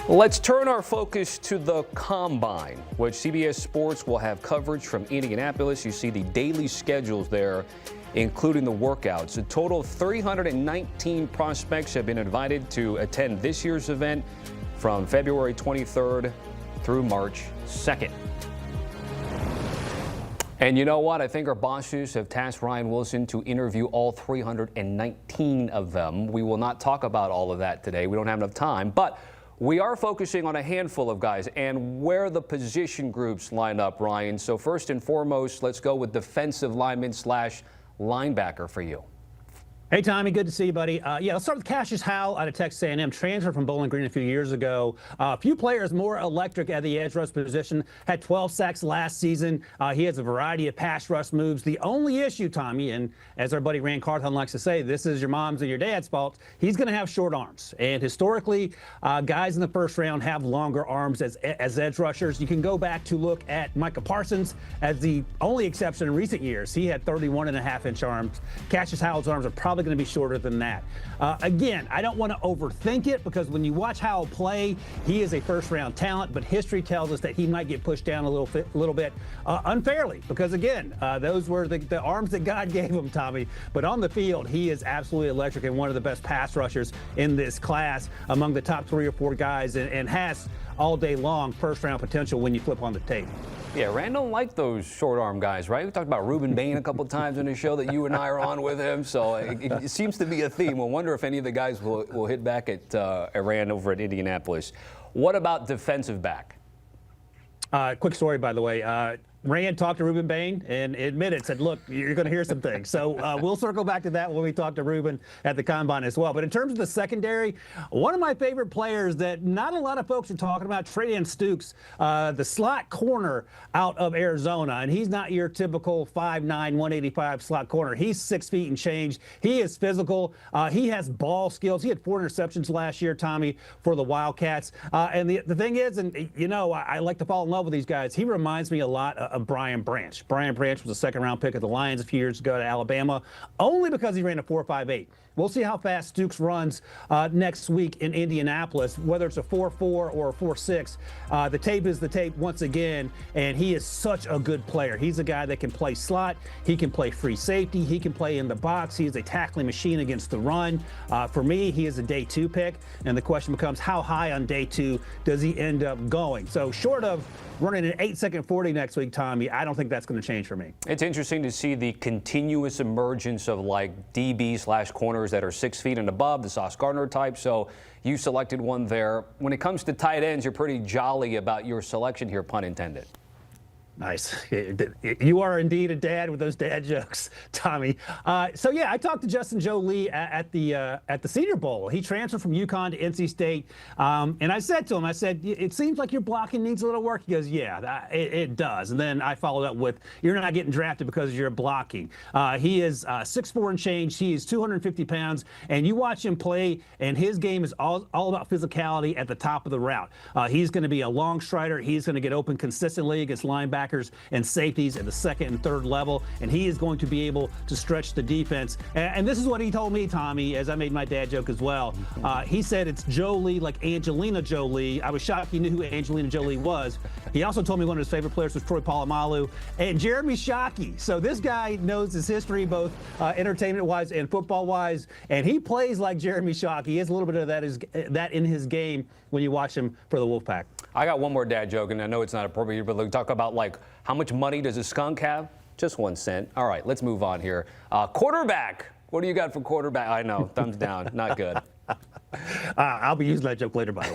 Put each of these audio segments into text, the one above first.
Let's turn our focus to the Combine, which CBS Sports will have coverage from Indianapolis. You see the daily schedules there, including the workouts. A total of 319 prospects have been invited to attend this year's event from February 23rd through March 2nd. And you know what? I think our bosses have tasked Ryan Wilson to interview all 319 of them. We will not talk about all of that today. We don't have enough time, but we are focusing on a handful of guys and where the position groups line up, Ryan. So first and foremost, let's go with defensive lineman / linebacker for you. Hey, Tommy, good to see you, buddy. Let's start with Cassius Howell out of Texas A&M, transferred from Bowling Green a few years ago. A few players more electric at the edge rush position, had 12 sacks last season. He has a variety of pass rush moves. The only issue, Tommy, and as our buddy Rand Carthon likes to say, this is your mom's and your dad's fault, he's going to have short arms. And historically, guys in the first round have longer arms as edge rushers. You can go back to look at Micah Parsons as the only exception in recent years. He had 31.5-inch arms. Cassius Howell's arms are probably going to be shorter than that. Again, I don't want to overthink it because when you watch Howell play, he is a first-round talent, but history tells us that he might get pushed down a little bit unfairly because, again, those were the arms that God gave him, Tommy. But on the field, he is absolutely electric and one of the best pass rushers in this class among the top 3 or 4 guys and has all day long first-round potential when you flip on the tape. Yeah, Rand don't like those short-arm guys, right? We talked about Ruben Bain a couple times in the show that you and I are on with him, so it seems to be a theme. We'll wonder if any of the guys will hit back at Rand over at Indianapolis. What about defensive back? Quick story, by the way. Rand talked to Ruben Bain and admitted, said, look, you're going to hear some things. So we'll circle back to that when we talk to Ruben at the Combine as well. But in terms of the secondary, one of my favorite players that not a lot of folks are talking about, Tre'Davious Stukes, the slot corner out of Arizona. And he's not your typical 5'9", 185 slot corner. He's 6 feet and change. He is physical. He has ball skills. He had 4 interceptions last year, Tommy, for the Wildcats. And the thing is, and you know, I like to fall in love with these guys. He reminds me a lot of Brian Branch. Brian Branch was a 2nd-round pick of the Lions a few years ago to Alabama, only because he ran a 4.58. We'll see how fast Stukes runs next week in Indianapolis, whether it's a 4.4 or a 4.6. The tape is the tape once again, and he is such a good player. He's a guy that can play slot. He can play free safety. He can play in the box. He is a tackling machine against the run. For me, he is a day 2 pick, and the question becomes how high on day 2 does he end up going? So short of running an 8-second 40 next week, Tommy, I don't think that's going to change for me. It's interesting to see the continuous emergence of like DB/corners that are 6 feet and above, the Sauce Gardner type. So you selected one there. When it comes to tight ends, you're pretty jolly about your selection here, pun intended. Nice. You are indeed a dad with those dad jokes, Tommy. So yeah, I talked to Justin Jolie at the Senior Bowl. He transferred from UConn to NC State, and I said to him, I said, "It seems like your blocking needs a little work." He goes, "Yeah, it does." And then I followed up with, "You're not getting drafted because you're blocking." He is 6'4" and change. He is 250 pounds, and you watch him play, and his game is all about physicality at the top of the route. He's going to be a long strider. He's going to get open consistently against linebackers and safeties at the 2nd and 3rd level, and he is going to be able to stretch the defense. And this is what he told me, Tommy, as I made my dad joke as well. He said it's Jolie like Angelina Jolie. I was shocked he knew who Angelina Jolie was. He also told me one of his favorite players was Troy Polamalu and Jeremy Shockey. So this guy knows his history, both entertainment-wise and football-wise, and he plays like Jeremy Shockey. He has a little bit of that in his game when you watch him for the Wolfpack. I got one more dad joke, and I know it's not appropriate, but let's talk about, like, how much money does a skunk have? Just 1 cent. All right, let's move on here. Quarterback. What do you got for quarterback? I know, thumbs down, not good. I'll be using that joke later, by the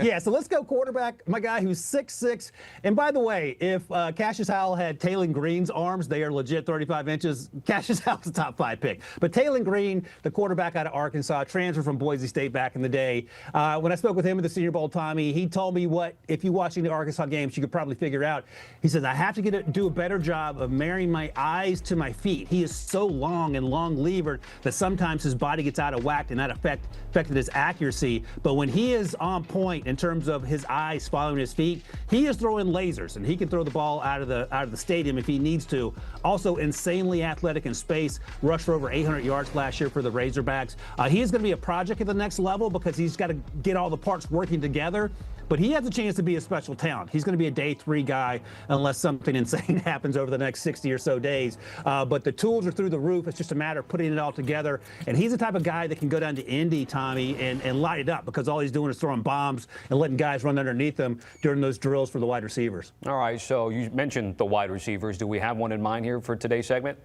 way. So let's go quarterback. My guy who's 6'6". And by the way, if Cassius Howell had Taylon Green's arms, they are legit 35 inches. Cassius Howell's a top 5 pick. But Taylon Green, the quarterback out of Arkansas, transferred from Boise State back in the day. When I spoke with him at the Senior Bowl, Tommy, he told me what, if you're watching the Arkansas games, you could probably figure out. He says, I have to do a better job of marrying my eyes to my feet. He is so long and long-levered that sometimes his body gets out of whack, and that affected his accuracy accuracy, but when he is on point in terms of his eyes following his feet, he is throwing lasers, and he can throw the ball out of the stadium if he needs to. Also, insanely athletic in space, rushed for over 800 yards last year for the Razorbacks. He is going to be a project at the next level because he's got to get all the parts working together. But he has a chance to be a special talent. He's going to be a day 3 guy unless something insane happens over the next 60 or so days. But the tools are through the roof. It's just a matter of putting it all together. And he's the type of guy that can go down to Indy, Tommy, and light it up because all he's doing is throwing bombs and letting guys run underneath him during those drills for the wide receivers. All right, so you mentioned the wide receivers. Do we have one in mind here for today's segment?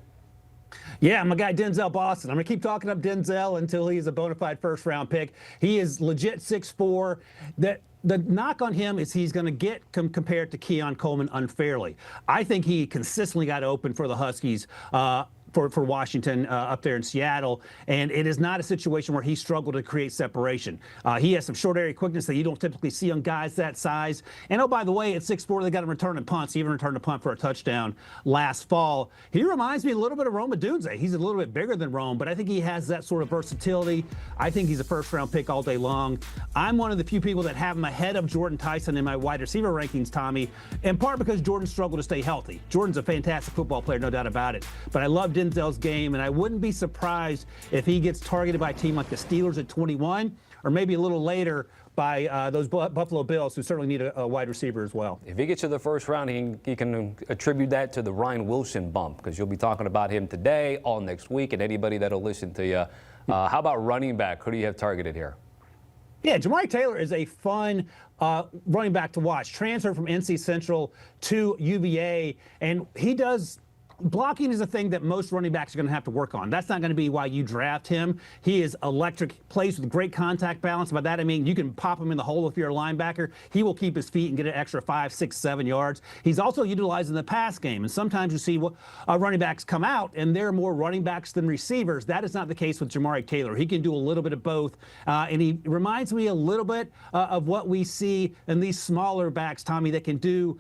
Yeah, my guy Denzel Boston. I'm going to keep talking up Denzel until he's a bona fide first-round pick. He is legit 6'4". The knock on him is he's going to get compared to Keon Coleman unfairly. I think he consistently got open for the Huskies for Washington up there in Seattle, and it is not a situation where he struggled to create separation. He has some short area quickness that you don't typically see on guys that size. And oh, by the way, at 6'4", they got him returning punts. He even returned a punt for a touchdown last fall. He reminds me a little bit of Rome Odunze. He's a little bit bigger than Rome, but I think he has that sort of versatility. I think he's a first-round pick all day long. I'm one of the few people that have him ahead of Jordan Tyson in my wide receiver rankings, Tommy, in part because Jordan struggled to stay healthy. Jordan's a fantastic football player, no doubt about it. But I love Denzel's game, and I wouldn't be surprised if he gets targeted by a team like the Steelers at 21, or maybe a little later by those Buffalo Bills, who certainly need a wide receiver as well. If he gets to the first round, he can attribute that to the Ryan Wilson bump, because you'll be talking about him today, all next week, and anybody that'll listen to you. How about running back? Who do you have targeted here? Yeah, Jamari Taylor is a fun running back to watch. Transferred from NC Central to UVA, and he does. Blocking is a thing that most running backs are going to have to work on. That's not going to be why you draft him. He is electric, plays with great contact balance. By that, I mean you can pop him in the hole if you're a linebacker. He will keep his feet and get an extra 5, 6, 7 yards. He's also utilized in the pass game. And sometimes you see running backs come out, and they're more running backs than receivers. That is not the case with Jamari Taylor. He can do a little bit of both. And he reminds me a little bit of what we see in these smaller backs, Tommy, that can do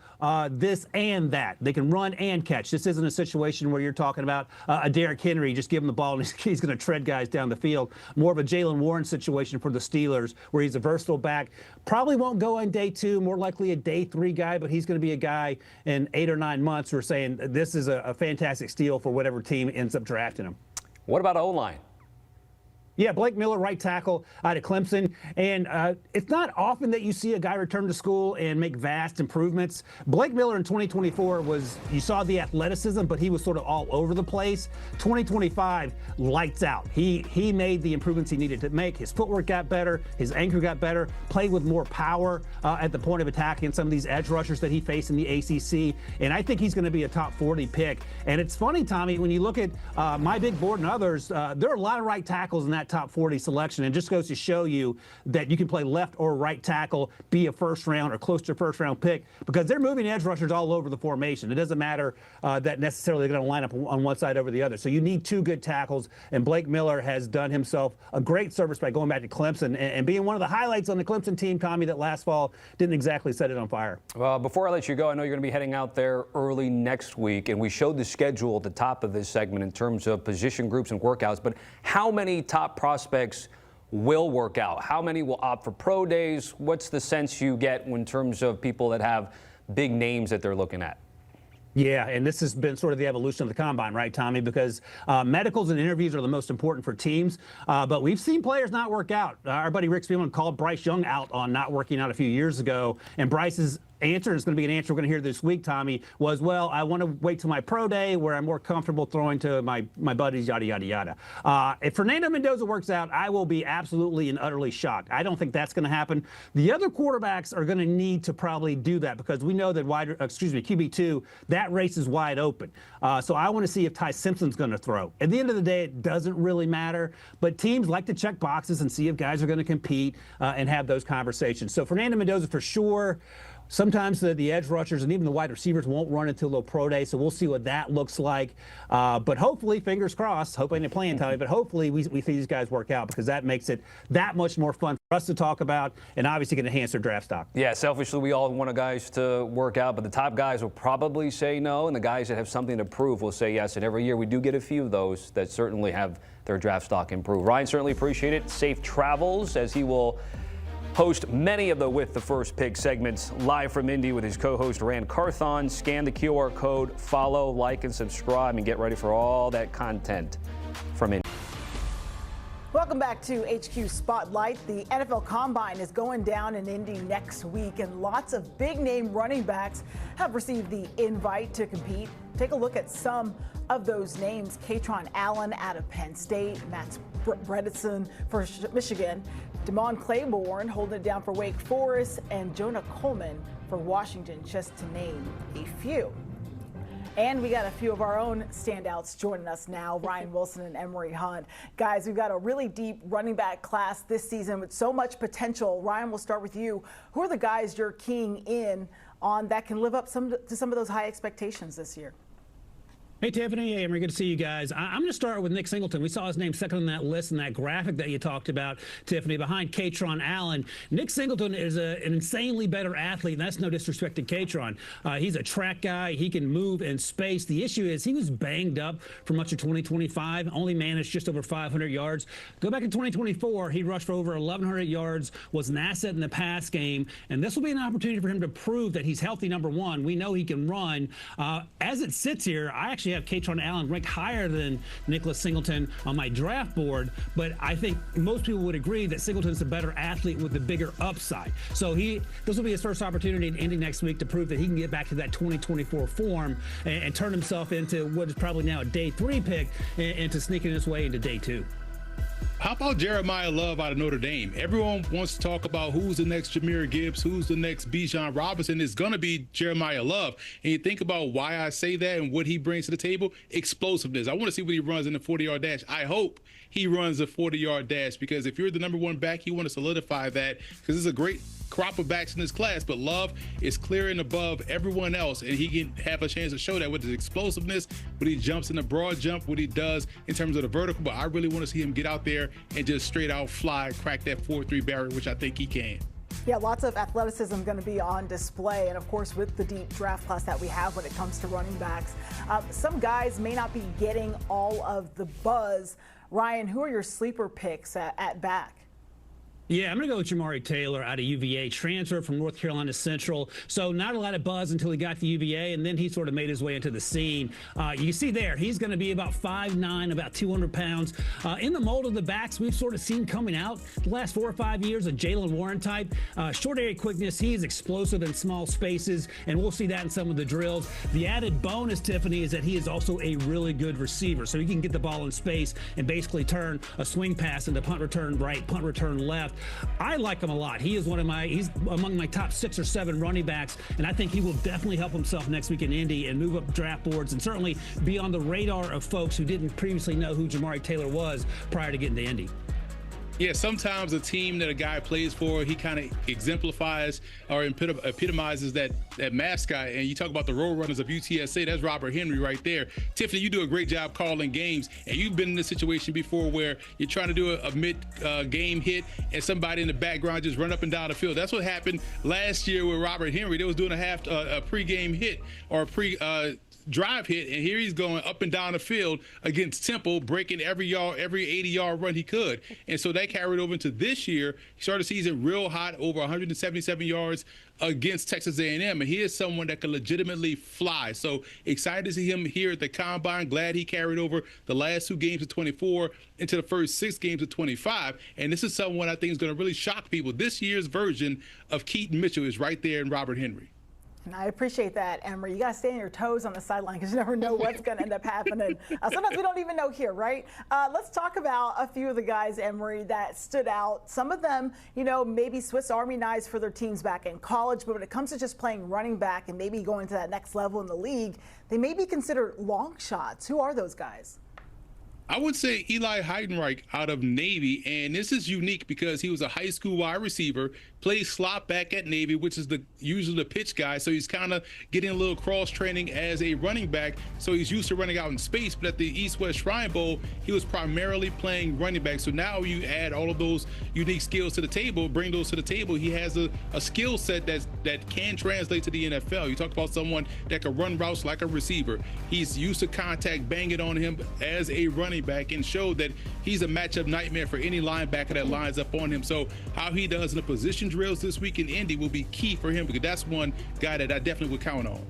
this and that. They can run and catch. This isn't a situation where you're talking about a Derrick Henry, just give him the ball and he's going to tread guys down the field. More of a Jalen Warren situation for the Steelers, where he's a versatile back. Probably won't go on day 2, more likely a day 3 guy, but he's going to be a guy in 8 or 9 months who are saying this is a fantastic steal for whatever team ends up drafting him. What about O-line? Yeah, Blake Miller, right tackle out of Clemson. And it's not often that you see a guy return to school and make vast improvements. Blake Miller in 2024 you saw the athleticism, but he was sort of all over the place. 2025, lights out. He made the improvements he needed to make. His footwork got better. His anchor got better. Played with more power at the point of attack against some of these edge rushers that he faced in the ACC. And I think he's going to be a top 40 pick. And it's funny, Tommy, when you look at my big board and others, there are a lot of right tackles in that top 40 selection, and just goes to show you that you can play left or right tackle, be a first round or close to a first round pick, because they're moving edge rushers all over the formation. It doesn't matter that necessarily they're going to line up on one side over the other. So you need 2 good tackles, and Blake Miller has done himself a great service by going back to Clemson and being one of the highlights on the Clemson team, Tommy, that last fall didn't exactly set it on fire. Well, before I let you go, I know you're going to be heading out there early next week, and we showed the schedule at the top of this segment in terms of position groups and workouts, but how many top prospects will work out? How many will opt for pro days? What's the sense you get in terms of people that have big names that they're looking at? Yeah, and this has been sort of the evolution of the combine, right, Tommy? Because medicals and interviews are the most important for teams, but we've seen players not work out. Our buddy Rick Spielman called Bryce Young out on not working out a few years ago, and Bryce's answer, and it's going to be an answer we're going to hear this week, Tommy, was, well, I want to wait till my pro day where I'm more comfortable throwing to my buddies, yada, yada, yada. If Fernando Mendoza works out, I will be absolutely and utterly shocked. I don't think that's going to happen. The other quarterbacks are going to need to probably do that, because we know that QB2, that race is wide open. So I want to see if Ty Simpson's going to throw. At the end of the day, it doesn't really matter, but teams like to check boxes and see if guys are going to compete and have those conversations. So Fernando Mendoza for sure. Sometimes the edge rushers and even the wide receivers won't run until the pro day, so we'll see what that looks like. But hopefully, fingers crossed, hoping they're playing, Tommy, but hopefully we see these guys work out, because that makes it that much more fun for us to talk about and obviously can enhance their draft stock. Yeah, selfishly, we all want guys to work out, but the top guys will probably say no, and the guys that have something to prove will say yes. And every year we do get a few of those that certainly have their draft stock improve. Ryan, certainly appreciate it. Safe travels as he will host many of the With the First Pick segments live from Indy with his co-host Rand Carthon. Scan the QR code, follow, like, and subscribe, and get ready for all that content from Indy. Welcome back to HQ Spotlight. The NFL Combine is going down in Indy next week, and lots of big-name running backs have received the invite to compete. Take a look at some of those names. Katron Allen out of Penn State, Matt Bredesen for Michigan, Damon Claiborne holding it down for Wake Forest, and Jonah Coleman for Washington, just to name a few. And we got a few of our own standouts joining us now, Ryan Wilson and Emory Hunt. Guys, we've got a really deep running back class this season with so much potential. Ryan, we'll start with you. Who are the guys you're keying in on that can live up to some of those high expectations this year? Hey, Tiffany. Hey, Emory. Good to see you guys. I'm going to start with Nick Singleton. We saw his name second on that list in that graphic that you talked about, Tiffany, behind Katron Allen. Nick Singleton is an insanely better athlete, and that's no disrespect to Katron. He's a track guy. He can move in space. The issue is he was banged up for much of 2025, only managed just over 500 yards. Go back in 2024, he rushed for over 1,100 yards, was an asset in the pass game, and this will be an opportunity for him to prove that he's healthy, number one. We know he can run. As it sits here, I actually have Katron Allen ranked higher than Nicholas Singleton on my draft board, but I think most people would agree that Singleton's a better athlete with the bigger upside. So this will be his first opportunity in Indy next week to prove that he can get back to that 2024 form and turn himself into what is probably now a day 3 pick into sneaking his way into day 2. How about Jeremiah Love out of Notre Dame? Everyone wants to talk about who's the next Jahmyr Gibbs, who's the next Bijan Robinson. It's going to be Jeremiah Love. And you think about why I say that and what he brings to the table, explosiveness. I want to see what he runs in the 40-yard dash. I hope he runs a 40-yard dash, because if you're the number one back, you want to solidify that, because it's a great crop of backs in this class, but Love is clear and above everyone else, and he can have a chance to show that with his explosiveness, when he jumps in the broad jump, what he does in terms of the vertical. But I really want to see him get out there and just straight out fly, crack that 4.3 barrier, which I think he can. Yeah, lots of athleticism going to be on display, and of course with the deep draft class that we have when it comes to running backs, some guys may not be getting all of the buzz. Ryan, who are your sleeper picks at back? Yeah, I'm going to go with Jamari Taylor out of UVA, transfer from North Carolina Central. So not a lot of buzz until he got to UVA, and then he sort of made his way into the scene. You see there, he's going to be about 5'9", about 200 pounds. In the mold of the backs we've sort of seen coming out the last 4 or 5 years, a Jalen Warren type. Short area quickness, he is explosive in small spaces, and we'll see that in some of the drills. The added bonus, Tiffany, is that he is also a really good receiver. So he can get the ball in space and basically turn a swing pass into punt return right, punt return left. I like him a lot. He's among my top 6 or 7 running backs, and I think he will definitely help himself next week in Indy and move up draft boards and certainly be on the radar of folks who didn't previously know who Jamari Taylor was prior to getting to Indy. Yeah, sometimes a team that a guy plays for, he kind of exemplifies or epitomizes that mascot. And you talk about the road runners of UTSA, that's Robert Henry right there. Tiffany, you do a great job calling games, and you've been in this situation before where you're trying to do a mid-game hit and somebody in the background just run up and down the field. That's what happened last year with Robert Henry. They was doing a pre-game hit or a drive hit, and here he's going up and down the field against Temple, breaking every 80-yard run he could. And so that carried over into this year. He started the season real hot, over 177 yards against Texas A&M, and he is someone that can legitimately fly. So excited to see him here at the Combine. Glad he carried over the last 2 games of 24 into the first 6 games of 25. And this is someone I think is going to really shock people. This year's version of Keaton Mitchell is right there in Robert Henry. And I appreciate that, Emory. You got to stay on your toes on the sideline because you never know what's going to end up happening. Sometimes we don't even know here, right? Let's talk about a few of the guys, Emory, that stood out. Some of them, maybe Swiss Army knives for their teams back in college, but when it comes to just playing running back and maybe going to that next level in the league, they may be considered long shots. Who are those guys? I would say Eli Heidenreich out of Navy, and this is unique because he was a high school wide receiver, plays slot back at Navy, which is usually the pitch guy. So he's kind of getting a little cross training as a running back. So he's used to running out in space. But at the East-West Shrine Bowl, he was primarily playing running back. So now you add all of those unique skills to the table, bring those to the table. He has a skill set that can translate to the NFL. You talk about someone that can run routes like a receiver. He's used to contact banging on him as a running back and showed that he's a matchup nightmare for any linebacker that lines up on him. So how he does in the position drills this week in Indy will be key for him, because that's one guy that I definitely would count on.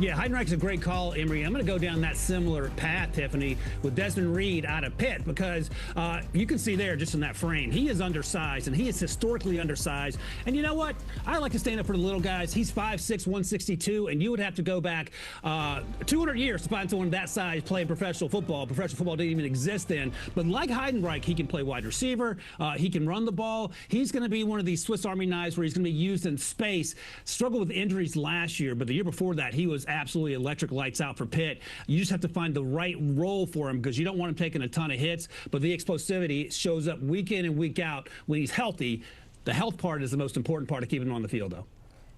Yeah, Heidenreich's a great call, Emory. I'm going to go down that similar path, Tiffany, with Desmond Reed out of Pitt, because you can see there just in that frame, he is undersized, and he is historically undersized. And you know what? I like to stand up for the little guys. He's 5'6", 162, and you would have to go back 200 years to find someone that size playing professional football. Professional football didn't even exist then. But like Heidenreich, he can play wide receiver. He can run the ball. He's going to be one of these Swiss Army knives where he's going to be used in space. Struggled with injuries last year, but the year before that, he was absolutely electric, lights out for Pitt. You just have to find the right role for him, because you don't want him taking a ton of hits, but the explosivity shows up week in and week out when he's healthy. The health part is the most important part of keeping him on the field, though.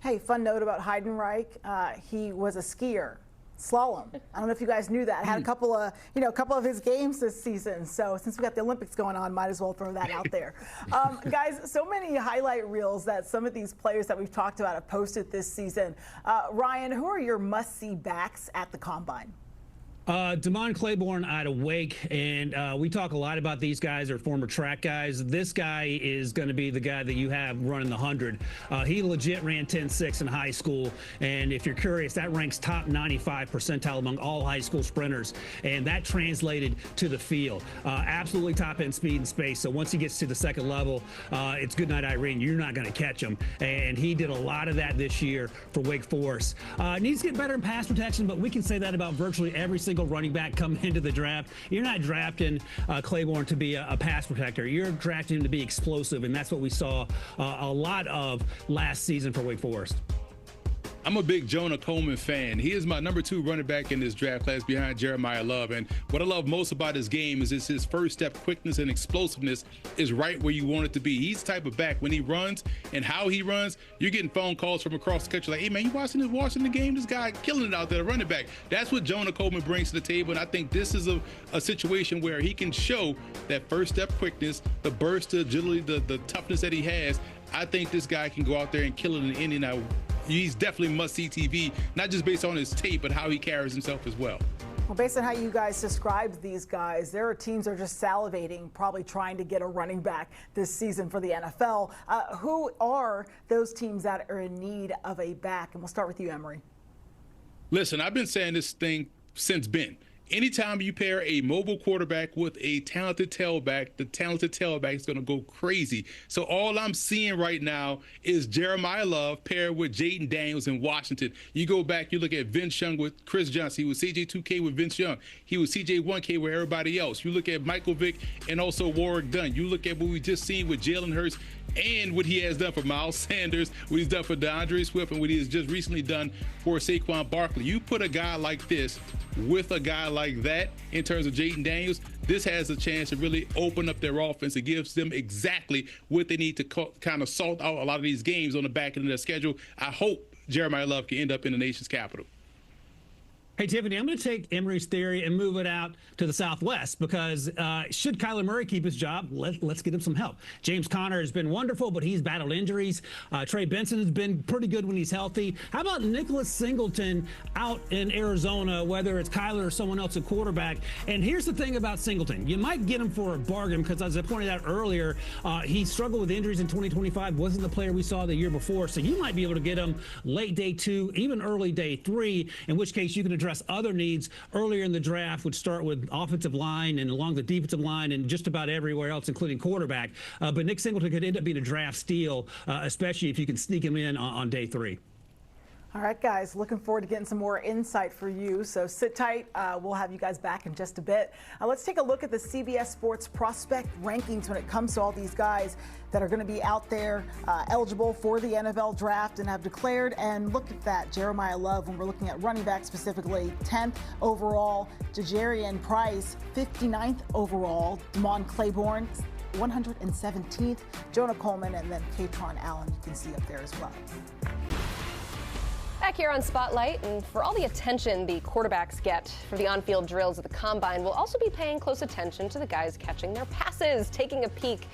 Hey, fun note about Heidenreich. He was a skier. Slalom. I don't know if you guys knew that. Had a couple of his games this season. So since we got the Olympics going on, might as well throw that out there. Guys, so many highlight reels that some of these players that we've talked about have posted this season. Ryan, who are your must-see backs at the Combine? Damon Claiborne out of Wake, and we talk a lot about these guys are former track guys. This guy is going to be the guy that you have running the 100. He legit ran 10.6 in high school, and if you're curious, that ranks top 95 percentile among all high school sprinters, and that translated to the field. Absolutely top-end speed and space, so once he gets to the second level, it's good night, Irene. You're not going to catch him, and he did a lot of that this year for Wake Forest. Needs to get better in pass protection, but we can say that about virtually every single running back coming into the draft. You're not drafting Claiborne to be a pass protector. You're drafting him to be explosive, and that's what we saw a lot of last season for Wake Forest. I'm a big Jonah Coleman fan. He is my number 2 running back in this draft class behind Jeremiah Love. And what I love most about his game is his first step quickness and explosiveness is right where you want it to be. He's the type of back, when he runs and how he runs, you're getting phone calls from across the country like, hey, man, you watching the game? This guy killing it out there, running back. That's what Jonah Coleman brings to the table. And I think this is a situation where he can show that first step quickness, the burst, the agility, the toughness that he has. I think this guy can go out there and kill it in Indy. Now, he's definitely must-see TV, not just based on his tape, but how he carries himself as well. Well, based on how you guys described these guys, there are teams that are just salivating, probably trying to get a running back this season for the NFL. Who are those teams that are in need of a back? And we'll start with you, Emory. Listen, I've been saying this thing since Ben. Anytime you pair a mobile quarterback with a talented tailback, the talented tailback is going to go crazy. So all I'm seeing right now is Jeremiah Love paired with Jaden Daniels in Washington. You go back, you look at Vince Young with Chris Johnson. He was CJ2K with Vince Young. He was CJ1K with everybody else. You look at Michael Vick and also Warwick Dunn. You look at what we just seen with Jalen Hurts and what he has done for Miles Sanders, what he's done for DeAndre Swift, and what he has just recently done for Saquon Barkley. You put a guy like this with a guy like that in terms of Jaden Daniels, this has a chance to really open up their offense. It gives them exactly what they need to kind of salt out a lot of these games on the back end of their schedule. I hope Jeremiah Love can end up in the nation's capital. Hey, Tiffany, I'm going to take Emory's theory and move it out to the Southwest, because should Kyler Murray keep his job, let's get him some help. James Conner has been wonderful, but he's battled injuries. Trey Benson has been pretty good when he's healthy. How about Nicholas Singleton out in Arizona, whether it's Kyler or someone else at quarterback? And here's the thing about Singleton. You might get him for a bargain because, as I pointed out earlier, he struggled with injuries in 2025, wasn't the player we saw the year before. So you might be able to get him late day 2, even early day 3, in which case you can address other needs earlier in the draft, which start with offensive line and along the defensive line and just about everywhere else, including quarterback. But Nick Singleton could end up being a draft steal, especially if you can sneak him in on day 3. All right, guys, looking forward to getting some more insight for you. So sit tight. We'll have you guys back in just a bit. Let's take a look at the CBS Sports prospect rankings when it comes to all these guys that are going to be out there eligible for the NFL draft and have declared. And look at that, Jeremiah Love, when we're looking at running back specifically, 10th overall. Ja'Jarian Price, 59th overall. Damon Claiborne, 117th. Jonah Coleman and then Katron Allen, you can see up there as well. Back here on Spotlight, and for all the attention the quarterbacks get for the on-field drills at the Combine, we'll also be paying close attention to the guys catching their passes, taking a peek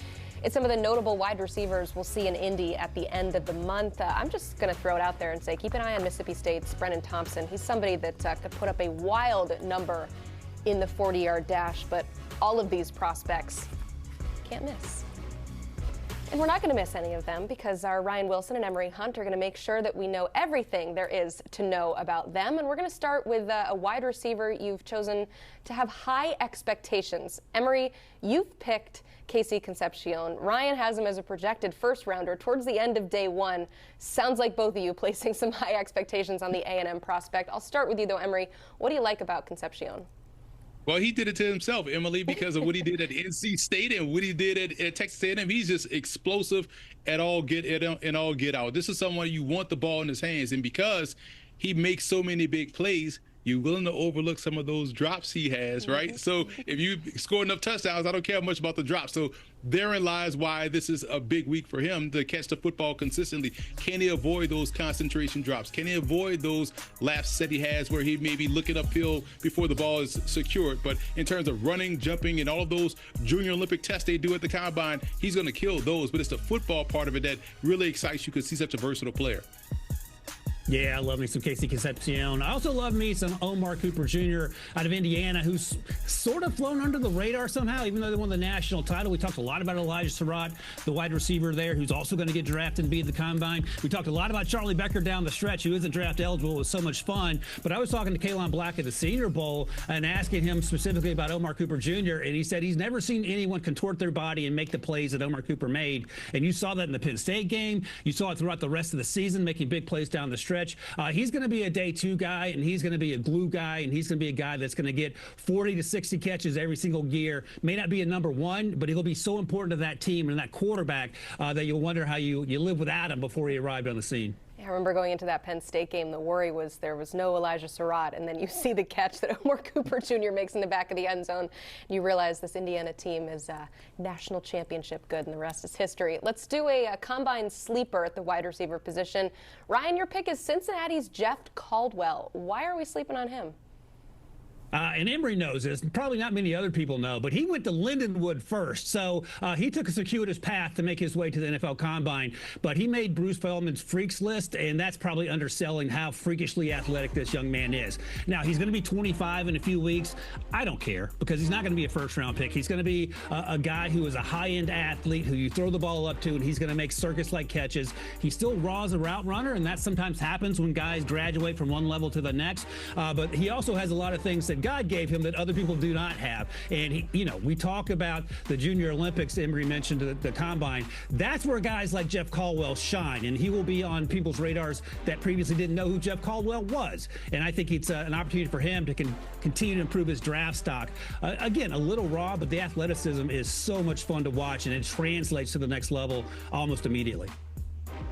at some of the notable wide receivers we'll see in Indy at the end of the month. I'm just going to throw it out there and say keep an eye on Mississippi State's Brennan Thompson. He's somebody that could put up a wild number in the 40-yard dash, but all of these prospects can't miss. And we're not going to miss any of them because our Ryan Wilson and Emory Hunt are going to make sure that we know everything there is to know about them. And we're going to start with a wide receiver you've chosen to have high expectations. Emory, you've picked Casey Concepcion. Ryan has him as a projected first rounder towards the end of day one. Sounds like both of you placing some high expectations on the A&M prospect. I'll start with you though, Emory. What do you like about Concepcion? Well, he did it to himself, Emily, because of what he did at NC State and what he did at Texas A&M. He's just explosive at all get out. This is someone you want the ball in his hands, and because he makes so many big plays, you're willing to overlook some of those drops he has, right? So if you score enough touchdowns, I don't care much about the drops. So therein lies why this is a big week for him to catch the football consistently. Can he avoid those concentration drops? Can he avoid those laps that he has where he may be looking upfield before the ball is secured? But in terms of running, jumping, and all of those junior Olympic tests they do at the Combine, he's going to kill those. But it's the football part of it that really excites you because he's such a versatile player. Yeah, I love me some Casey Concepcion. I also love me some Omar Cooper Jr. out of Indiana, who's sort of flown under the radar somehow, even though they won the national title. We talked a lot about Elijah Surratt, the wide receiver there, who's also going to get drafted and be at the Combine. We talked a lot about Charlie Becker down the stretch, who isn't draft eligible. It was so much fun. But I was talking to Kalon Black at the Senior Bowl and asking him specifically about Omar Cooper Jr., and he said he's never seen anyone contort their body and make the plays that Omar Cooper made. And you saw that in the Penn State game. You saw it throughout the rest of the season, making big plays down the stretch. He's going to be a day two guy, and he's going to be a glue guy, and he's going to be a guy that's going to get 40 to 60 catches every single year. May not be a number one, but he'll be so important to that team and that quarterback that you'll wonder how you live without him before he arrived on the scene. I remember going into that Penn State game, the worry was there was no Elijah Surratt, and then you see the catch that Omar Cooper Jr. makes in the back of the end zone, and you realize this Indiana team is national championship good, and the rest is history. Let's do a Combine sleeper at the wide receiver position. Ryan, your pick is Cincinnati's Jeff Caldwell. Why are we sleeping on him? And Emory knows this, probably not many other people know, but he went to Lindenwood first. So he took a circuitous path to make his way to the NFL Combine. But he made Bruce Feldman's freaks list, and that's probably underselling how freakishly athletic this young man is. Now, he's going to be 25 in a few weeks. I don't care, because he's not going to be a first-round pick. He's going to be a guy who is a high-end athlete who you throw the ball up to, and he's going to make circus-like catches. He's still raw as a route runner, and that sometimes happens when guys graduate from one level to the next. But he also has a lot of things that God gave him that other people do not have. And he, we talk about the Junior Olympics. Emory mentioned the Combine. That's where guys like Jeff Caldwell shine, and he will be on people's radars that previously didn't know who Jeff Caldwell was. And I think it's an opportunity for him to continue to improve his draft stock. Again, a little raw, but the athleticism is so much fun to watch, and it translates to the next level almost immediately.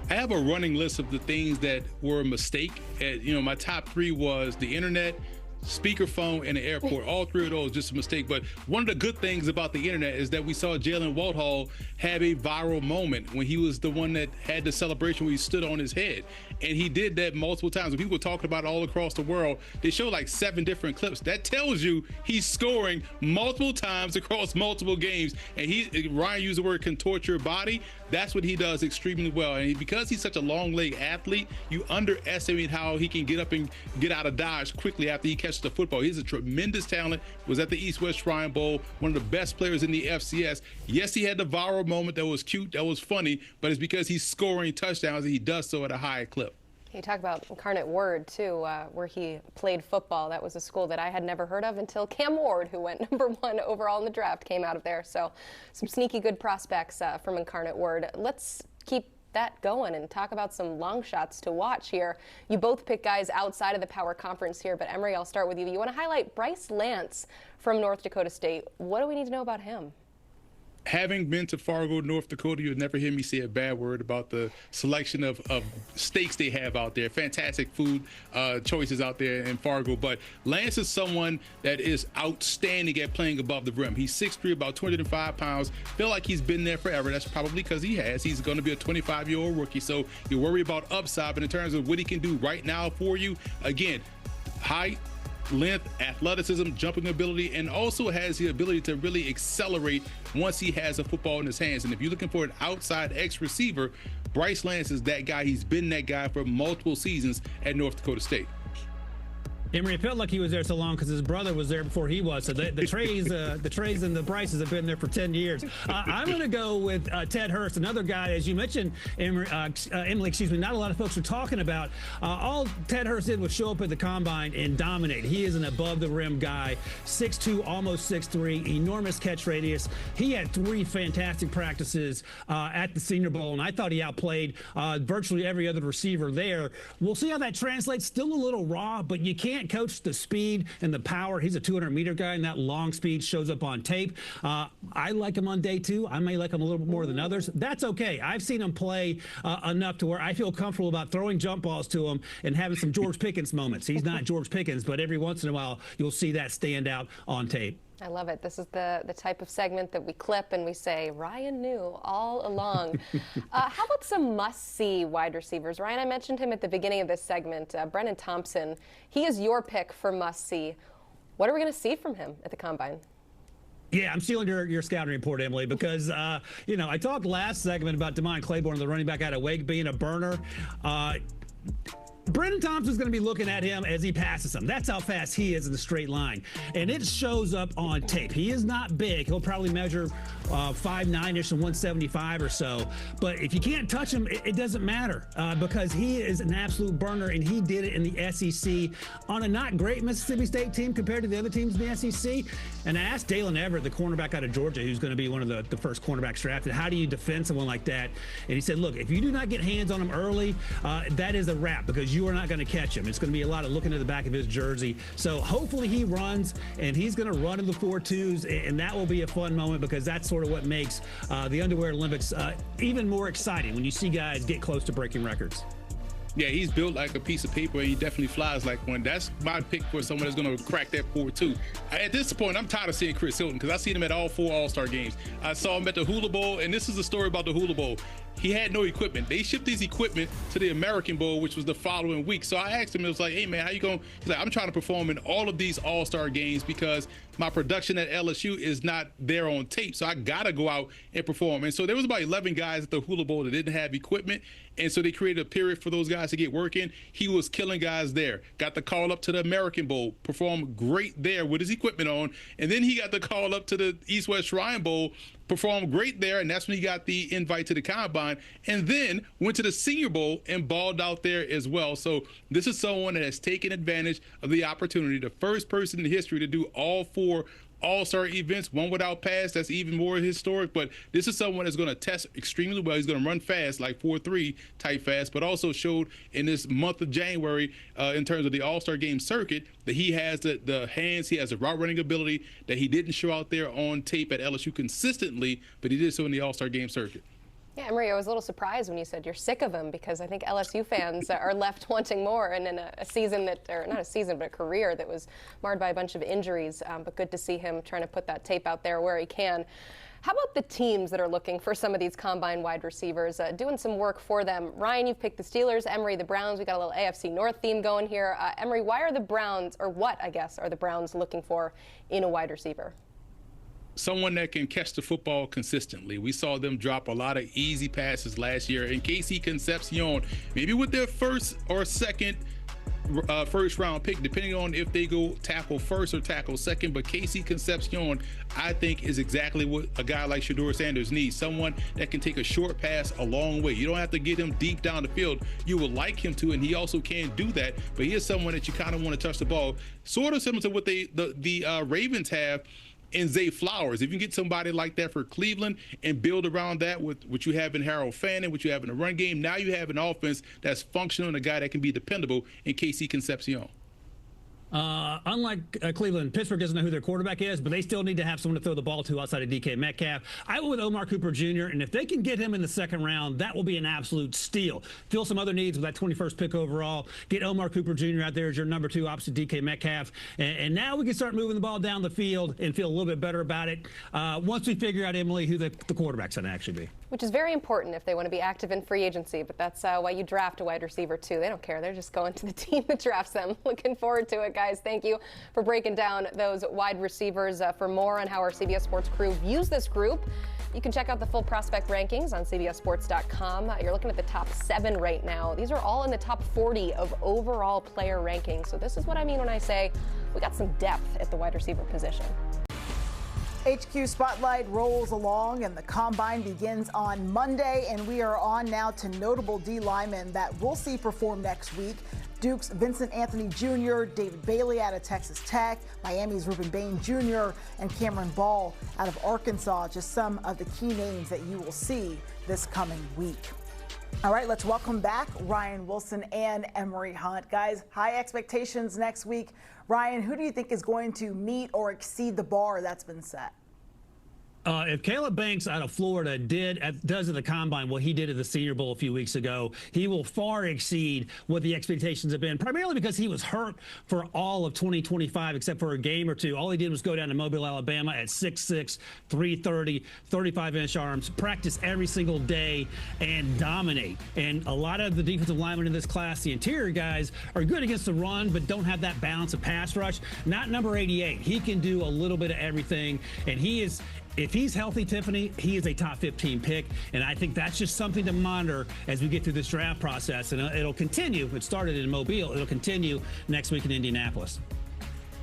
I have a running list of the things that were a mistake. My top three was the internet, speakerphone, and the airport. All three of those just a mistake. But one of the good things about the internet is that we saw Jalen Walthall have a viral moment when he was the one that had the celebration where he stood on his head. And he did that multiple times. When people were talking about it all across the world, they showed like 7 different clips. That tells you he's scoring multiple times across multiple games. And Ryan used the word contort your body. That's what he does extremely well. And because he's such a long leg athlete, you underestimate how he can get up and get out of dodge quickly after he catches the football. He's a tremendous talent. Was at the East-West Shrine Bowl, one of the best players in the FCS. Yes, he had the viral moment that was cute, that was funny, but it's because he's scoring touchdowns and he does so at a high clip. You talk about Incarnate Word, too, where he played football. That was a school that I had never heard of until Cam Ward, who went #1 overall in the draft, came out of there. So some sneaky good prospects from Incarnate Word. Let's keep that going and talk about some long shots to watch here. You both pick guys outside of the Power Conference here, but Emory, I'll start with you. You want to highlight Bryce Lance from North Dakota State. What do we need to know about him? having been to Fargo, North Dakota, you'll never hear me say a bad word about the selection of steaks they have out there. Fantastic food choices out there in Fargo. But Lance is someone that is outstanding at playing above the rim. He's 6'3", about 205 pounds. Feel like he's been there forever. That's probably because he has. He's going to be a 25-year-old rookie. So you worry about upside, but in terms of what he can do right now for you, again, height, length, athleticism, jumping ability, and also has the ability to really accelerate once he has a football in his hands. And if you're looking for an outside X receiver, Bryce Lance is that guy. He's been that guy for multiple seasons at North Dakota State. Emory, it felt like he was there so long because his brother was there before he was. So the Trays and the Bryces have been there for 10 years. I'm going to go with Ted Hurst, another guy, as you mentioned, Emily, not a lot of folks are talking about. All Ted Hurst did was show up at the combine and dominate. He is an above-the-rim guy, 6'2", almost 6'3", enormous catch radius. He had 3 fantastic practices at the Senior Bowl, and I thought he outplayed virtually every other receiver there. We'll see how that translates. Still a little raw, but you can't coach the speed and the power. He's a 200-meter guy, and that long speed shows up on tape. I like him on day 2. I may like him a little bit more than others. That's okay. I've seen him play enough to where I feel comfortable about throwing jump balls to him and having some George Pickens moments. He's not George Pickens, but every once in a while you'll see that stand out on tape. I love it. This is the type of segment that we clip and we say, Ryan knew all along. How about some must-see wide receivers? Ryan, I mentioned him at the beginning of this segment. Brennan Thompson, he is your pick for must-see. What are we going to see from him at the Combine? Yeah, I'm stealing your scouting report, Emily, because, I talked last segment about Damon Claiborne, the running back out of Wake, being a burner. Brennan Thompson's going to be looking at him as he passes him. That's how fast he is in the straight line. And it shows up on tape. He is not big. He'll probably measure 5'9"-ish and 175 or so. But if you can't touch him, it doesn't matter because he is an absolute burner, and he did it in the SEC on a not great Mississippi State team compared to the other teams in the SEC. And I asked Dalen Everett, the cornerback out of Georgia, who's going to be one of the first cornerbacks drafted, how do you defend someone like that? And he said, look, if you do not get hands on him early, that is a wrap because you are not going to catch him. It's going to be a lot of looking at the back of his jersey. So hopefully he runs, and he's going to run in the 4.2s, and that will be a fun moment because that's sort of what makes the Underwear Olympics even more exciting when you see guys get close to breaking records. Yeah, he's built like a piece of paper, and he definitely flies like one. That's my pick for someone that's going to crack that 4.2. At this point, I'm tired of seeing Chris Hilton because I seen him at all 4 All-Star games. I saw him at the Hula Bowl, and this is the story about the Hula Bowl. He had no equipment. They shipped his equipment to the American Bowl, which was the following week. So I asked him, it was like, hey, man, how you going? He's like, I'm trying to perform in all of these All-Star games because my production at LSU is not there on tape. So I got to go out and perform. And so there was about 11 guys at the Hula Bowl that didn't have equipment. And so they created a period for those guys to get work in. He was killing guys there. Got the call up to the American Bowl, performed great there with his equipment on. And then he got the call up to the East-West Shrine Bowl, performed great there, and that's when he got the invite to the Combine, and then went to the Senior Bowl and balled out there as well. So this is someone that has taken advantage of the opportunity, the first person in history to do all 4 All-Star events, one without pass. That's even more historic, but this is someone that's going to test extremely well. He's going to run fast, like 4.3 type fast, but also showed in this month of January in terms of the All-Star game circuit that he has the hands, he has the route running ability that he didn't show out there on tape at LSU consistently, but he did so in the All-Star game circuit. Yeah, Emory, I was a little surprised when you said you're sick of him because I think LSU fans are left wanting more, and in a season that, or not a season, but a career that was marred by a bunch of injuries. But good to see him trying to put that tape out there where he can. How about the teams that are looking for some of these Combine wide receivers, doing some work for them? Ryan, you've picked the Steelers. Emory, the Browns. We got a little AFC North theme going here. Emory, why are the Browns, or what, I guess, are the Browns looking for in a wide receiver? Someone that can catch the football consistently. We saw them drop a lot of easy passes last year. And KC Concepcion, maybe with their first or second first round pick, depending on if they go tackle first or tackle second. But KC Concepcion, I think, is exactly what a guy like Shedeur Sanders needs. Someone that can take a short pass a long way. You don't have to get him deep down the field. You would like him to, and he also can do that. But he is someone that you kind of want to touch the ball. Sort of similar to what the Ravens have in Zay Flowers. If you can get somebody like that for Cleveland and build around that with what you have in Harold Fannin, what you have in the run game, now you have an offense that's functional and a guy that can be dependable in KC Concepcion. Unlike Cleveland, Pittsburgh doesn't know who their quarterback is, but they still need to have someone to throw the ball to outside of DK Metcalf. I went with Omar Cooper Jr., and if they can get him in the second round, that will be an absolute steal. Fill some other needs with that 21st pick overall. Get Omar Cooper Jr. out there as your number 2 opposite DK Metcalf. And now we can start moving the ball down the field and feel a little bit better about it once we figure out, Emily, who the quarterback's going to actually be. Which is very important if they want to be active in free agency, but that's why you draft a wide receiver, too. They don't care. They're just going to the team that drafts them. Looking forward to it, guys. Thank you for breaking down those wide receivers. For more on how our CBS Sports crew views this group, you can check out the full prospect rankings on CBSSports.com. You're looking at the top 7 right now. These are all in the top 40 of overall player rankings. So this is what I mean when I say we got some depth at the wide receiver position. HQ Spotlight rolls along, and the Combine begins on Monday, and we are on now to notable D linemen that we'll see perform next week. Duke's Vincent Anthony Jr., David Bailey out of Texas Tech, Miami's Ruben Bain Jr., and Cameron Ball out of Arkansas, just some of the key names that you will see this coming week. All right, let's welcome back Ryan Wilson and Emory Hunt. Guys, high expectations next week. Ryan, who do you think is going to meet or exceed the bar that's been set? If Caleb Banks out of Florida does at the Combine what he did at the Senior Bowl a few weeks ago, he will far exceed what the expectations have been, primarily because he was hurt for all of 2025 except for a game or two. All he did was go down to Mobile, Alabama at 6'6", 330, 35-inch arms, practice every single day, and dominate. And a lot of the defensive linemen in this class, the interior guys, are good against the run but don't have that balance of pass rush. Not number 88. He can do a little bit of everything, and he is... If he's healthy, Tiffany, he is a top 15 pick, and I think that's just something to monitor as we get through this draft process, and it'll continue. It started in Mobile. It'll continue next week in Indianapolis.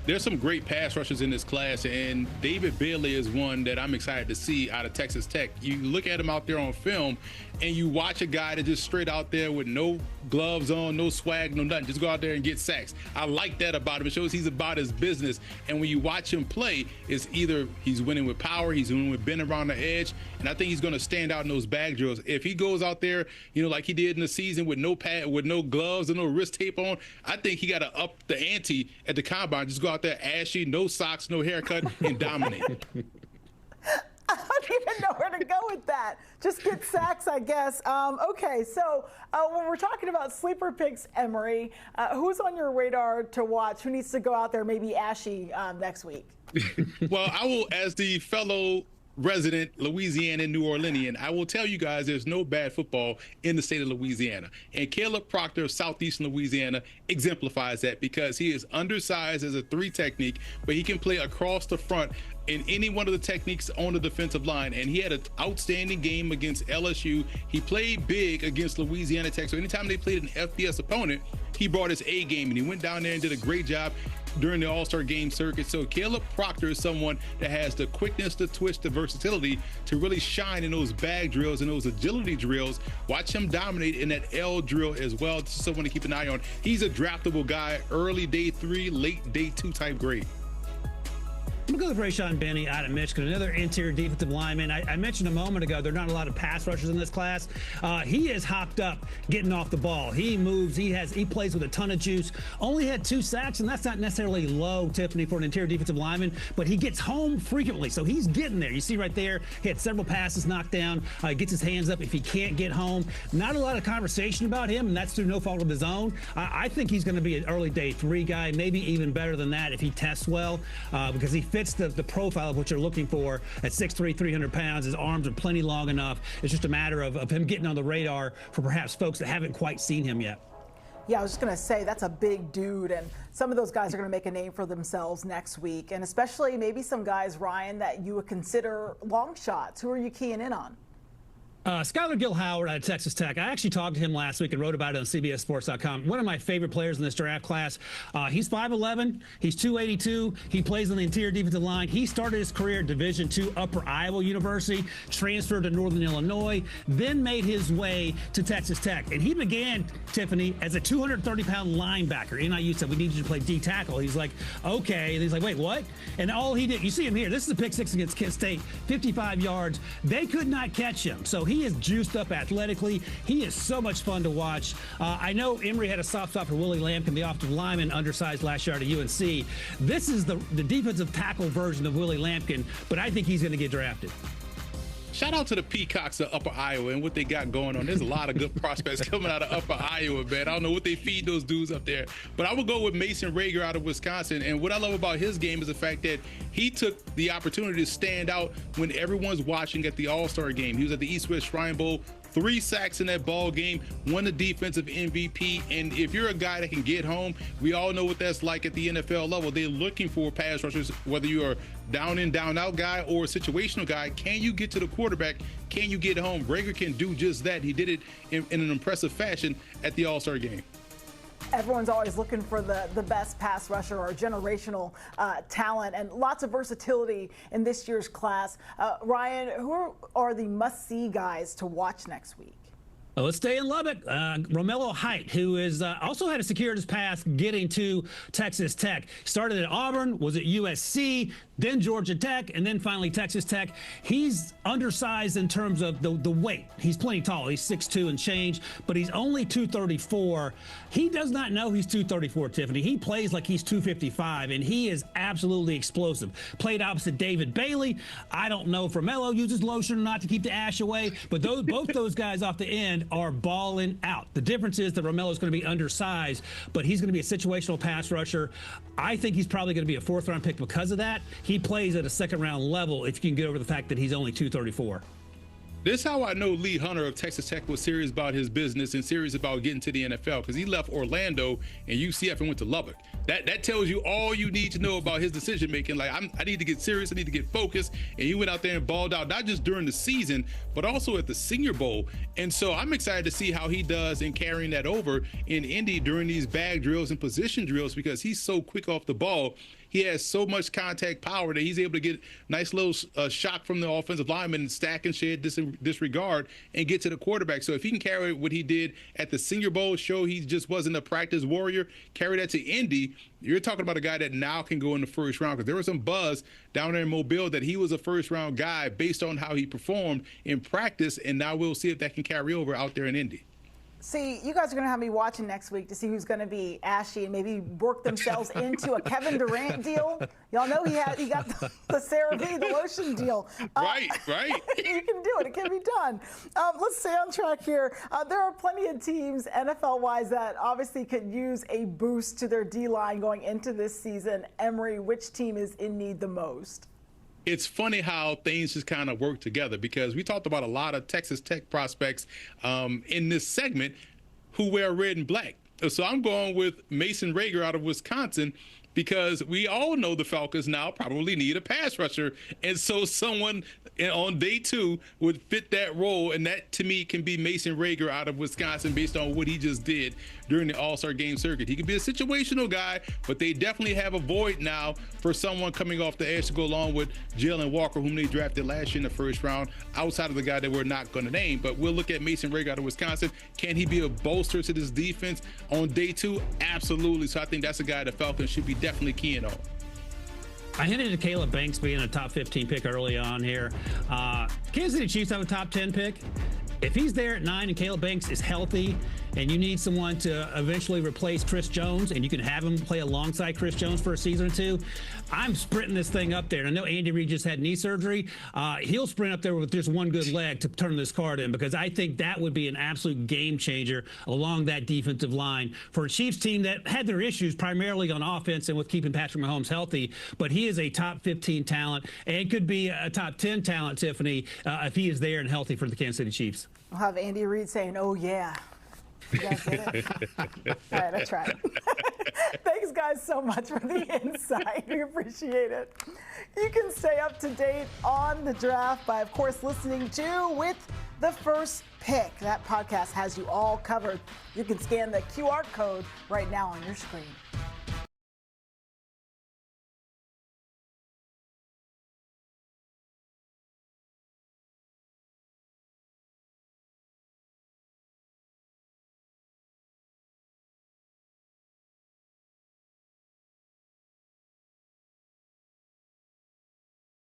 There's some great pass rushers in this class, and David Bailey is one that I'm excited to see out of Texas Tech. You look at him out there on film, and you watch a guy that just straight out there with no gloves on, no swag, no nothing, just go out there and get sacks. I like that about him. It shows he's about his business, and when you watch him play, it's either he's winning with power, he's winning with bend around the edge, and I think he's going to stand out in those bag drills. If he goes out there, like he did in the season with no pad, with no gloves and no wrist tape on, I think he got to up the ante at the Combine. Just go out there ashy, no socks, no haircut, and dominate. I don't even know where to go with that. Just get sacks, I guess. Okay, so when we're talking about sleeper picks, Emory, who's on your radar to watch? Who needs to go out there maybe ashy next week? Well, I will, as the fellow resident Louisiana New Orleanian, I will tell you guys there's no bad football in the state of Louisiana. And Caleb Proctor of Southeastern Louisiana exemplifies that because he is undersized as a 3 technique, but he can play across the front in any one of the techniques on the defensive line. And he had an outstanding game against LSU. He played big against Louisiana Tech. So anytime they played an FBS opponent, he brought his A game, and he went down there and did a great job during the All-Star game circuit. So Caleb Proctor is someone that has the quickness, the twist, the versatility to really shine in those bag drills and those agility drills. Watch him dominate in that L drill as well. This is someone to keep an eye on. He's a draftable guy, early day 3, late day 2 type grade. I'm going to go with Rayshawn Benny out of Michigan, another interior defensive lineman. I mentioned a moment ago there are not a lot of pass rushers in this class. He is hopped up getting off the ball. He moves. He plays with a ton of juice. Only had 2 sacks, and that's not necessarily low, Tiffany, for an interior defensive lineman, but he gets home frequently, so he's getting there. You see right there, he had several passes knocked down. Gets his hands up if he can't get home. Not a lot of conversation about him, and that's through no fault of his own. I think he's going to be an early day 3 guy, maybe even better than that if he tests well, because he fits the profile of what you're looking for at 6'3", 300 pounds. His arms are plenty long enough. It's just a matter of him getting on the radar for perhaps folks that haven't quite seen him yet. Yeah, I was just going to say that's a big dude, and some of those guys are going to make a name for themselves next week, and especially maybe some guys, Ryan, that you would consider long shots. Who are you keying in on? Skylar Gill-Howard out of Texas Tech. I actually talked to him last week and wrote about it on CBSSports.com. One of my favorite players in this draft class. He's 5'11". He's 282. He plays on the interior defensive line. He started his career at Division II Upper Iowa University, transferred to Northern Illinois, then made his way to Texas Tech. And he began, Tiffany, as a 230-pound linebacker. NIU said, we need you to play D-tackle. He's like, okay. And he's like, wait, what? And all he did, you see him here. This is a pick 6 against Kent State, 55 yards. They could not catch him. So he is juiced up athletically. He is so much fun to watch. I know Emory had a soft spot for Willie Lampkin, the offensive lineman, undersized last year at UNC. This is the defensive tackle version of Willie Lampkin, but I think he's going to get drafted. Shout out to the Peacocks of Upper Iowa and what they got going on. There's a lot of good prospects coming out of Upper Iowa, man. I don't know what they feed those dudes up there. But I would go with Mason Rager out of Wisconsin. And what I love about his game is the fact that he took the opportunity to stand out when everyone's watching at the All-Star game. He was at the East-West Shrine Bowl. 3 sacks in that ball game, won the defensive MVP. And if you're a guy that can get home, we all know what that's like at the NFL level. They're looking for pass rushers, whether you're a down in, down out guy or a situational guy. Can you get to the quarterback? Can you get home? Rager can do just that. He did it in an impressive fashion at the All-Star game. Everyone's always looking for the best pass rusher or generational talent, and lots of versatility in this year's class. Ryan, who are the must-see guys to watch next week? Well, let's stay in Lubbock. Romello Height, who is also had a circuitous path getting to Texas Tech. Started at Auburn, was at USC, then Georgia Tech, and then finally Texas Tech. He's undersized in terms of the weight. He's plenty tall. He's 6'2" and change, but he's only 234. He does not know he's 234, Tiffany. He plays like he's 255, and he is absolutely explosive. Played opposite David Bailey. I don't know if Romello uses lotion or not to keep the ash away, but both those guys off the end are balling out. The difference is that Romello is going to be undersized, but he's going to be a situational pass rusher. I think he's probably going to be a 4th-round pick because of that. He plays at a 2nd-round level if you can get over the fact that he's only 234. This is how I know Lee Hunter of Texas Tech was serious about his business and serious about getting to the NFL, because he left Orlando and UCF and went to Lubbock. That tells you all you need to know about his decision making. Like, I need to get serious, I need to get focused, and he went out there and balled out, not just during the season, but also at the Senior Bowl. And so I'm excited to see how he does in carrying that over in Indy during these bag drills and position drills, because he's so quick off the ball. He has so much contact power that he's able to get nice little shock from the offensive lineman and stack and shed, disregard, and get to the quarterback. So if he can carry what he did at the Senior Bowl, show he just wasn't a practice warrior, carry that to Indy, you're talking about a guy that now can go in the 1st round, because there was some buzz down there in Mobile that he was a 1st-round guy based on how he performed in practice, and now we'll see if that can carry over out there in Indy. See, you guys are going to have me watching next week to see who's going to be ashy and maybe work themselves into a Kevin Durant deal. Y'all know he got the CeraVe, the lotion deal. Right. You can do it. It can be done. Let's stay on track here. There are plenty of teams, NFL-wise, that obviously could use a boost to their D-line going into this season. Emory, which team is in need the most? It's funny how things just kind of work together, because we talked about a lot of Texas Tech prospects in this segment who wear red and black. So I'm going with Mason Rager out of Wisconsin, because we all know the Falcons now probably need a pass rusher. And so someone on day 2 would fit that role. And that, to me, can be Mason Rager out of Wisconsin based on what he just did during the All-Star game circuit. He could be a situational guy, but they definitely have a void now for someone coming off the edge to go along with Jalen Walker, whom they drafted last year in the 1st round, outside of the guy that we're not going to name. But we'll look at Mason Rager out of Wisconsin. Can he be a bolster to this defense on day 2? Absolutely. So I think that's a guy the Falcons should be definitely keying on. I hinted at Caleb Banks being a top 15 pick early on here. Kansas City Chiefs have a top 10 pick. If he's there at 9 and Caleb Banks is healthy, and you need someone to eventually replace Chris Jones, and you can have him play alongside Chris Jones for a season or 2, I'm sprinting this thing up there. And I know Andy Reid just had knee surgery. He'll sprint up there with just one good leg to turn this card in, because I think that would be an absolute game changer along that defensive line for a Chiefs team that had their issues primarily on offense and with keeping Patrick Mahomes healthy. But he is a top 15 talent and could be a top 10 talent, Tiffany, if he is there and healthy for the Kansas City Chiefs. We'll have Andy Reid saying, "Oh, yeah." You guys get it? All right, that's right. Thanks, guys, so much for the insight. We appreciate it. You can stay up to date on the draft by, of course, listening to With the First Pick. That podcast has you all covered. You can scan the QR code right now on your screen.